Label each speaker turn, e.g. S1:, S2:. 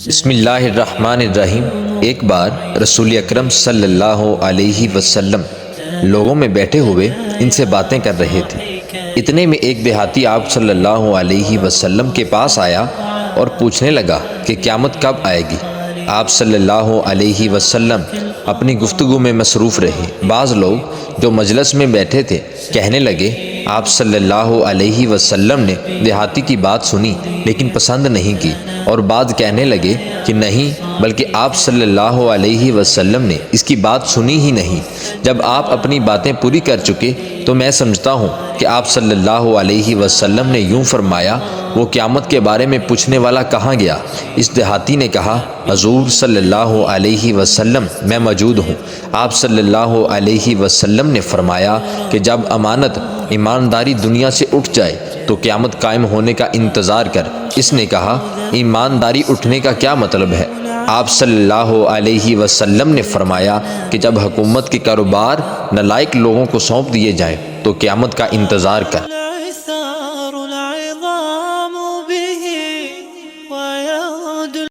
S1: بسم اللہ الرحمن الرحیم۔ ایک بار رسول اکرم صلی اللہ علیہ وسلم لوگوں میں بیٹھے ہوئے ان سے باتیں کر رہے تھے۔ اتنے میں ایک دیہاتی آپ صلی اللہ علیہ وسلم کے پاس آیا اور پوچھنے لگا کہ قیامت کب آئے گی۔ آپ صلی اللہ علیہ وسلم اپنی گفتگو میں مصروف رہے۔ بعض لوگ جو مجلس میں بیٹھے تھے کہنے لگے، آپ صلی اللہ علیہ وسلم نے دیہاتی کی بات سنی لیکن پسند نہیں کی، اور بعض کہنے لگے کہ نہیں، بلکہ آپ صلی اللہ علیہ وسلم نے اس کی بات سنی ہی نہیں۔ جب آپ اپنی باتیں پوری کر چکے تو میں سمجھتا ہوں کہ آپ صلی اللہ علیہ وسلم نے یوں فرمایا، وہ قیامت کے بارے میں پوچھنے والا کہاں گیا؟ اس دیہاتی نے کہا، حضور صلی اللہ علیہ وسلم، میں موجود ہوں۔ آپ صلی اللہ علیہ وسلم نے فرمایا کہ جب امانت ایمانداری دنیا سے اٹھ جائے تو قیامت قائم ہونے کا انتظار کر۔ اس نے کہا، ایمانداری اٹھنے کا کیا مطلب ہے؟ آپ صلی اللہ علیہ وسلم نے فرمایا کہ جب حکومت کے کاروبار نالائق لوگوں کو سونپ دیے جائیں تو قیامت کا انتظار کر۔